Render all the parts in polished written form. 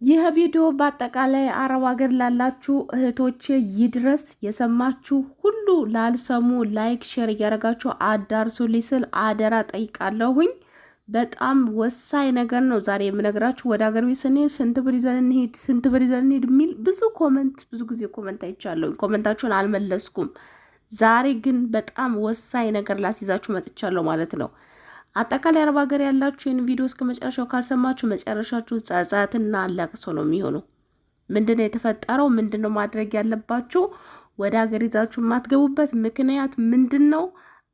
ይህ ቪዲዮ በአጠቃላይ አረብ ሀገር ላላችሁ እህቶቼ ይድረስ። የሰማችሁ ሁሉ ላልሰሙ ላይክ ሼር እያደረጋችሁ አዳርሱልኝ ስል አደራ ጠይቃለሁኝ። በጣም ወሳኝ ነገር ነው ዛሬ የምነግራችሁ። ወደ ሀገር ቤት ስንሄድ ስንት ብር ይዘን እንሄድ የሚል ብዙ ጊዜ ኮመንት አይቻለሁኝ። ኮመንታችሁን አልመለስኩም። ዛሬ ግን በጣም ወሳኝ ነገር ላስይዛችሁ መጥቻለሁ ማለት ነው። አጠቃላይ አረብ ሀገር ያላችሁ ይህን ቪዲዮ እስከ መጨረሻው ካልሰማችሁ መጨረሻችሁ ጸጸትና ለቅሶ ነው የሚሆነው። ምንድነው የተፈጠረው? ምንድነው ማድረግ ያለባችሁ? ወደ ሀገር ይዛችሁ የማትገቡበት ምክንያት ምንድነው?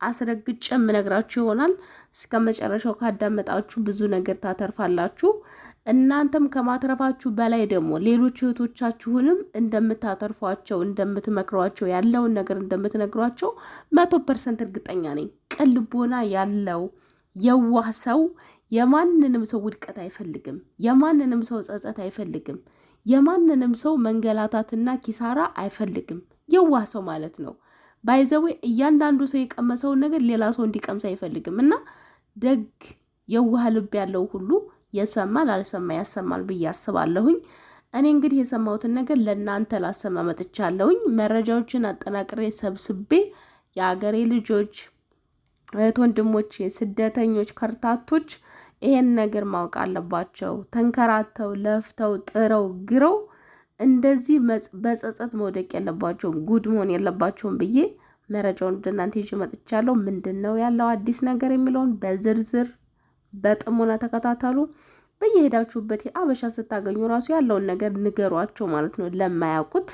አስረግጬ የምነግራችሁ ይሆናል። እስከ መጨረሻው ካዳመጣችሁ ብዙ ነገር ታተርፋላችሁ። እናንተም ከማትረፋችሁ በላይ ደግሞ ሌሎች እህቶቻችሁንም እንደምታተርፏቸው፣ እንደምትመክሯቸው፣ ያለውን ነገር እንደምትነግሯቸው 100% እርግጠኛ ነኝ። ቅን ልቦና ያለው የዋህ ሰው የማንንም ሰው ውድቀት አይፈልግም። የማንንም ሰው ጸጸት አይፈልግም። የማንንም ሰው መንገላታትና ኪሳራ አይፈልግም። የዋህ ሰው ማለት ነው። ባይዘዌ እያንዳንዱ ሰው የቀመሰውን ነገር ሌላ ሰው እንዲቀምስ አይፈልግም እና ደግ የዋህ ልብ ያለው ሁሉ የሰማል አልሰማ ያሰማል ብዬ አስባለሁኝ። እኔ እንግዲህ የሰማሁትን ነገር ለእናንተ ላሰማ መጥቻለሁኝ። መረጃዎችን አጠናቅሬ ሰብስቤ የአገሬ ልጆች እህት ወንድሞቼ፣ ስደተኞች፣ ከርታቶች ይሄን ነገር ማወቅ አለባቸው። ተንከራተው ለፍተው ጥረው ግረው እንደዚህ በጸጸት መውደቅ የለባቸውም፣ ጉድ መሆን የለባቸውም ብዬ መረጃውን ወደ እናንተ ይዤ መጥቻለሁ። ምንድነው ያለው አዲስ ነገር የሚለውን በዝርዝር በጥሞና ተከታተሉ። በየሄዳችሁበት አበሻ ስታገኙ ራሱ ያለውን ነገር ንገሯቸው ማለት ነው ለማያውቁት።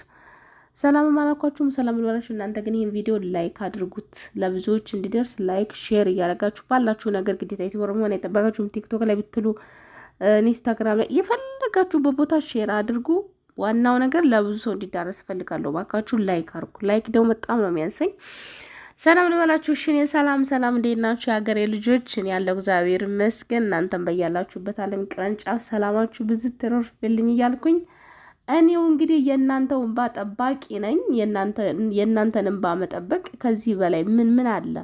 ሰላም ማላኳችሁም ሰላም ልበላችሁ። እናንተ ግን ይሄን ቪዲዮ ላይክ አድርጉት፣ ለብዙዎች እንዲደርስ ላይክ ሼር እያደረጋችሁ ባላችሁ ነገር ግዴታ ዩቲዩበር መሆን አይጠበቃችሁም። ቲክቶክ ላይ ብትሉ ኢንስታግራም ላይ የፈለጋችሁበት ቦታ ሼር አድርጉ። ዋናው ነገር ለብዙ ሰው እንዲዳረስ ፈልጋለሁ። ባካችሁ ላይክ አድርጉ። ላይክ ደግሞ በጣም ነው የሚያንሰኝ። ሰላም ልበላችሁ። እሺ እኔ ሰላም እንዴት ናችሁ የሀገሬ ልጆች? እኔ ያለው እግዚአብሔር ይመስገን። እናንተም በያላችሁበት ዓለም ቅርንጫፍ ሰላማችሁ ብዝት ትረፍልኝ እያልኩኝ እኔው እንግዲህ የእናንተው እንባ ጠባቂ ነኝ። የእናንተን እንባ መጠበቅ ከዚህ በላይ ምን አለ?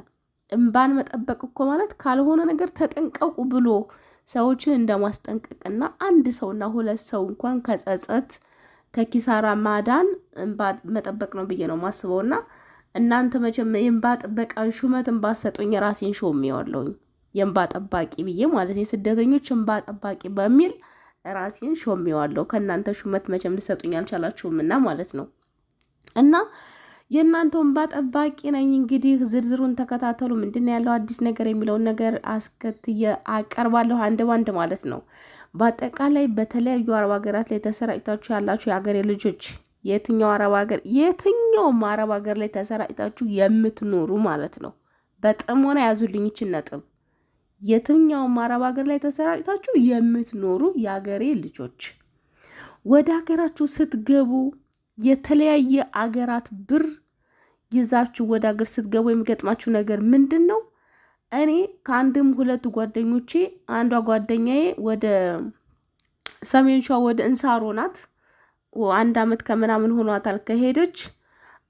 እንባን መጠበቅ እኮ ማለት ካልሆነ ነገር ተጠንቀቁ ብሎ ሰዎችን እንደማስጠንቀቅና አንድ ሰውና ሁለት ሰው እንኳን ከጸጸት ከኪሳራ ማዳን እንባ መጠበቅ ነው ብዬ ነው ማስበውና እናንተ መቼም የእንባ ጥበቃን ሹመት እንባ ሰጡኝ ራሴን ሾሜዋለሁኝ የእንባ ጠባቂ ብዬ ማለት የስደተኞች እንባ ጠባቂ በሚል ራሴን ሾሜዋለሁ። ከእናንተ ሹመት መቼም ልሰጡኝ አልቻላችሁምና ማለት ነው። እና የእናንተው እንባ ጠባቂ ነኝ። እንግዲህ ዝርዝሩን ተከታተሉ። ምንድነው ያለው አዲስ ነገር የሚለውን ነገር አስከትዬ አቀርባለሁ አንድ ባንድ ማለት ነው። በአጠቃላይ በተለያዩ አረብ ሀገራት ላይ ተሰራጭታችሁ ያላችሁ የሀገሬ ልጆች የትኛውም አረብ ሀገር ላይ ተሰራጭታችሁ የምትኖሩ ማለት ነው፣ በጥሞና ያዙልኝ ይችን ነጥብ። የትኛውም አረብ ሀገር ላይ ተሰራጭታችሁ የምትኖሩ የሀገሬ ልጆች ወደ ሀገራችሁ ስትገቡ የተለያየ አገራት ብር ይዛችሁ ወደ ሀገር ስትገቡ የሚገጥማችሁ ነገር ምንድን ነው? እኔ ከአንድም ሁለት ጓደኞቼ፣ አንዷ ጓደኛዬ ወደ ሰሜን ሸዋ ወደ እንሳሮ ናት። 1 አመት ከምናምን ሆኗታል ከሄደች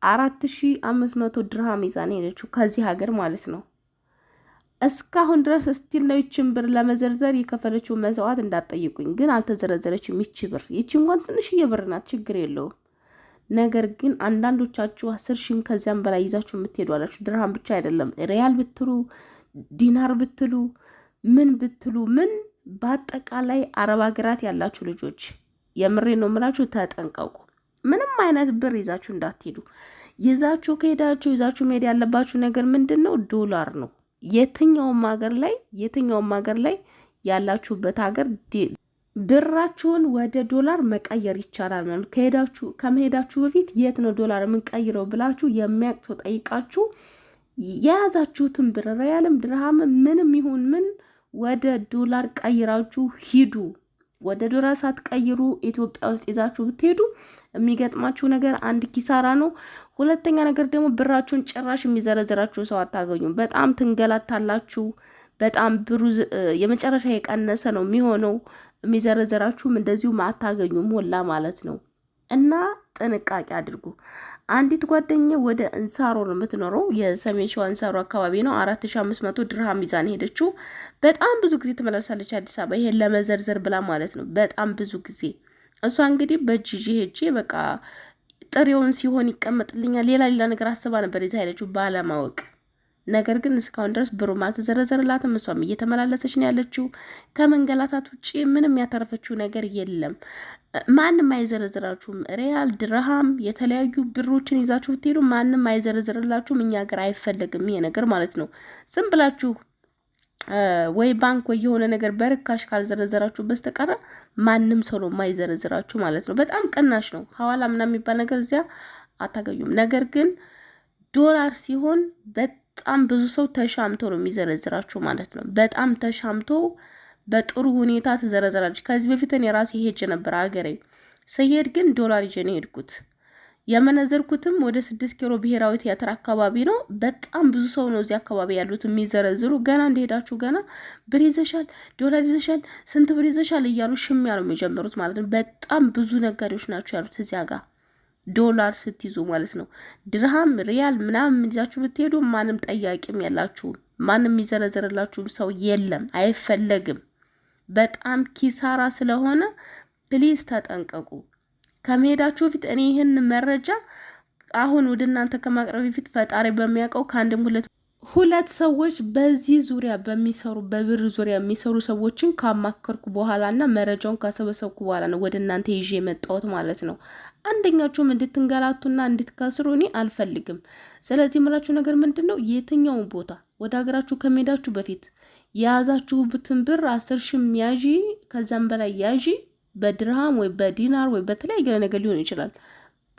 4500 ድርሃም ይዛን ሄደችው ከዚህ ሀገር ማለት ነው። እስካሁን ድረስ ስቲል ነው ይችን ብር ለመዘርዘር የከፈለችው መስዋዕት እንዳትጠይቁኝ፣ ግን አልተዘረዘረችም ይቺ ብር። ይቺ እንኳን ትንሽዬ ብር ናት፣ ችግር የለውም። ነገር ግን አንዳንዶቻችሁ 10,000 ከዚያም በላይ ይዛችሁ የምትሄዱ አላችሁ። ድርሃም ብቻ አይደለም፣ ሪያል ብትሉ ዲናር ብትሉ ምን በአጠቃላይ አረብ ሀገራት ያላችሁ ልጆች የምሬ ነው የምላችሁ፣ ተጠንቀቁ። ምንም አይነት ብር ይዛችሁ እንዳትሄዱ። ይዛችሁ ከሄዳችሁ ይዛችሁ መሄድ ያለባችሁ ነገር ምንድነው? ዶላር ነው። የትኛውም ሀገር ላይ ያላችሁበት ሀገር ብራችሁን ወደ ዶላር መቀየር ይቻላል ማለት። ከመሄዳችሁ በፊት የት ነው ዶላር የምንቀይረው ብላችሁ የሚያቅተው ጠይቃችሁ የያዛችሁትን ብር ሪያልም ድርሃም ምንም ይሁን ምን ወደ ዶላር ቀይራችሁ ሂዱ። ወደ ዶላር ሳትቀይሩ ኢትዮጵያ ውስጥ ይዛችሁ ብትሄዱ የሚገጥማችሁ ነገር አንድ ኪሳራ ነው። ሁለተኛ ነገር ደግሞ ብራችሁን ጭራሽ የሚዘረዘራችሁ ሰው አታገኙም። በጣም ትንገላታላችሁ። በጣም ብሩ የመጨረሻ የቀነሰ ነው የሚሆነው። የሚዘረዘራችሁም እንደዚሁ አታገኙም ሁላ ማለት ነው። እና ጥንቃቄ አድርጉ። አንዲት ጓደኛ ወደ እንሳሮ ነው የምትኖረው፣ የሰሜን ሸዋ እንሳሮ አካባቢ ነው። 4500 ድርሃም ይዛን ሄደችው። በጣም ብዙ ጊዜ ትመለሳለች አዲስ አበባ፣ ይሄን ለመዘርዘር ብላ ማለት ነው። በጣም ብዙ ጊዜ እሷ እንግዲህ በእጅ ሄጄ በቃ ጥሬውን ሲሆን ይቀመጥልኛል ሌላ ነገር አስባ ነበር ይዛ ሄደችው ባለማወቅ። ነገር ግን እስካሁን ድረስ ብሩም አልተዘረዘረላትም። እሷም እየተመላለሰች ነው ያለችው። ከመንገላታት ውጪ ምንም ያተረፈችው ነገር የለም። ማንም አይዘረዝራችሁም። ሪያል፣ ድርሃም፣ የተለያዩ ብሮችን ይዛችሁ ብትሄዱ ማንም አይዘረዝርላችሁም። እኛ ሀገር አይፈለግም ይሄ ነገር ማለት ነው። ዝም ብላችሁ ወይ ባንክ ወይ የሆነ ነገር በርካሽ ካልዘረዘራችሁ በስተቀረ ማንም ሰው ነው የማይዘረዝራችሁ ማለት ነው። በጣም ቅናሽ ነው። ሐዋላ ምናምን የሚባል ነገር እዚያ አታገኙም። ነገር ግን ዶላር ሲሆን በጣም ብዙ ሰው ተሻምቶ ነው የሚዘረዝራችሁ ማለት ነው። በጣም ተሻምቶ በጥሩ ሁኔታ ተዘረዘራች። ከዚህ በፊት እኔ ራሴ ሄጄ ነበር አገሬ። ስሄድ ግን ዶላር ይዤ ነው ሄድኩት። የመነዘርኩትም ወደ 6 ኪሎ ብሔራዊ ቲያትር አካባቢ ነው። በጣም ብዙ ሰው ነው እዚህ አካባቢ ያሉት የሚዘረዝሩ። ገና እንደሄዳችሁ ገና ብር ይዘሻል፣ ዶላር ይዘሻል፣ ስንት ብር ይዘሻል እያሉ ሽሚያ ነው የሚጀምሩት ማለት ነው። በጣም ብዙ ነጋዴዎች ናቸው ያሉት እዚያ ጋር ዶላር ስትይዙ ማለት ነው። ድርሃም፣ ሪያል ምናምን ይዛችሁ ብትሄዱ ማንም ጠያቂም ያላችሁ ማንም የሚዘረዝርላችሁም ሰው የለም፣ አይፈለግም። በጣም ኪሳራ ስለሆነ ፕሊዝ ተጠንቀቁ። ከመሄዳችሁ በፊት እኔ ይህን መረጃ አሁን ወደ እናንተ ከማቅረብ በፊት ፈጣሪ በሚያውቀው ከአንድም ሁለት ሰዎች በዚህ ዙሪያ በሚሰሩ በብር ዙሪያ የሚሰሩ ሰዎችን ካማከርኩ በኋላና መረጃውን ካሰበሰብኩ በኋላ ነው ወደ እናንተ ይዤ የመጣሁት ማለት ነው። አንደኛችሁም እንድትንገላቱና እንድትከስሩ እኔ አልፈልግም። ስለዚህ የምላችሁ ነገር ምንድነው? የትኛውን ቦታ ወደ ሀገራችሁ ከመሄዳችሁ በፊት የያዛችሁበትን ብር 10 ሺህ ያዢ፣ ከዛም በላይ ያዢ፣ በድርሃም ወይ በዲናር ወይ በተለያየ ነገር ሊሆን ይችላል።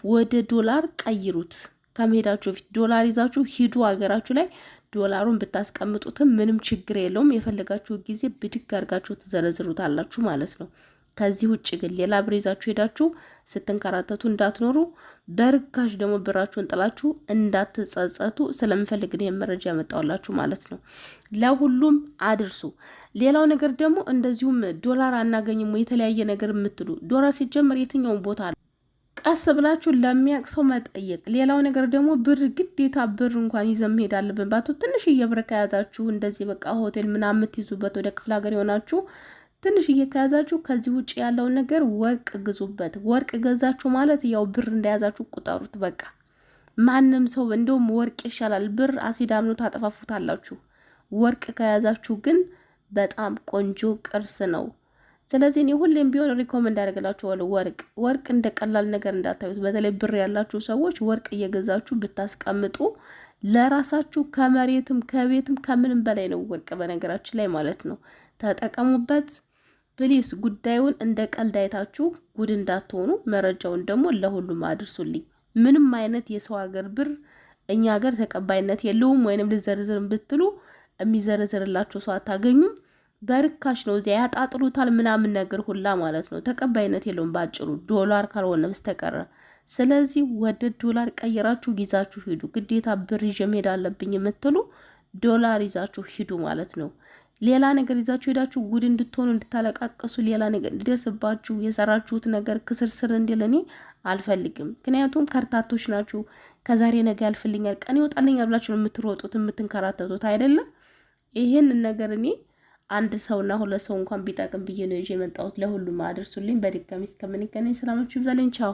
ወደ ዶላር ቀይሩት። ከመሄዳችሁ በፊት ዶላር ይዛችሁ ሂዱ። ሀገራችሁ ላይ ዶላሩን ብታስቀምጡትም ምንም ችግር የለውም። የፈለጋችሁ ጊዜ ብድግ አድርጋችሁ ትዘረዝሩታላችሁ ማለት ነው። ከዚህ ውጭ ግን ሌላ ብር ይዛችሁ ሄዳችሁ ስትንከራተቱ እንዳትኖሩ፣ በርካሽ ደግሞ ብራችሁን ጥላችሁ እንዳትጸጸቱ ስለምፈልግ ነው መረጃ ያመጣውላችሁ ማለት ነው። ለሁሉም አድርሱ። ሌላው ነገር ደግሞ እንደዚሁም ዶላር አናገኝም የተለያየ ነገር የምትሉ ዶላር ሲጀመር የትኛውን ቦታ አለ ቀስ ብላችሁ ለሚያቅሰው መጠየቅ። ሌላው ነገር ደግሞ ብር ግዴታ ብር እንኳን ይዘን መሄድ አለብን ባቱ ትንሽዬ ብር ከያዛችሁ እንደዚህ በቃ ሆቴል ምናምን የምትይዙበት ወደ ክፍለ ሀገር የሆናችሁ ትንሽዬ ከያዛችሁ ከዚህ ውጭ ያለውን ነገር ወርቅ ግዙበት። ወርቅ ገዛችሁ ማለት ያው ብር እንደያዛችሁ ቁጠሩት። በቃ ማንም ሰው እንደውም ወርቅ ይሻላል። ብር አሲድ አምኖ ታጠፋፉታላችሁ። ወርቅ ከያዛችሁ ግን በጣም ቆንጆ ቅርስ ነው። ስለዚህ እኔ ሁሌም ቢሆን ሪኮመንድ አደርግላችኋለሁ ወርቅ እንደ ቀላል ነገር እንዳታዩት። በተለይ ብር ያላችሁ ሰዎች ወርቅ እየገዛችሁ ብታስቀምጡ ለራሳችሁ ከመሬትም ከቤትም ከምንም በላይ ነው ወርቅ በነገራችን ላይ ማለት ነው። ተጠቀሙበት ፕሊስ። ጉዳዩን እንደ ቀልድ አይታችሁ ጉድ እንዳትሆኑ። መረጃውን ደግሞ ለሁሉም አድርሱልኝ። ምንም አይነት የሰው ሀገር ብር እኛ ሀገር ተቀባይነት የለውም። ወይንም ልዘርዝርም ብትሉ የሚዘረዝርላችሁ ሰው አታገኙም። በርካሽ ነው እዚያ ያጣጥሉታል ምናምን ነገር ሁላ ማለት ነው። ተቀባይነት የለውም ባጭሩ ዶላር ካልሆነ በስተቀር። ስለዚህ ወደ ዶላር ቀይራችሁ ይዛችሁ ሂዱ። ግዴታ ብር ይዤ መሄድ አለብኝ የምትሉ ዶላር ይዛችሁ ሂዱ ማለት ነው። ሌላ ነገር ይዛችሁ ሄዳችሁ ጉድ እንድትሆኑ እንድታለቃቀሱ፣ ሌላ ነገር እንዲደርስባችሁ፣ የሰራችሁት ነገር ክስርስር እንዲል እኔ አልፈልግም። ምክንያቱም ከርታቶች ናችሁ። ከዛሬ ነገ ያልፍልኛል ቀን ይወጣልኛል ብላችሁ ነው የምትሮጡት የምትንከራተቱት አይደለም። ይሄን ነገር እኔ አንድ ሰውና ሁለት ሰው እንኳን ቢጠቅም ብዬ ነው ይዤ የመጣሁት። ለሁሉም አድርሱልኝ። በድጋሚ እስከምንገናኝ ሰላማችሁ ይብዛልኝ። ቻው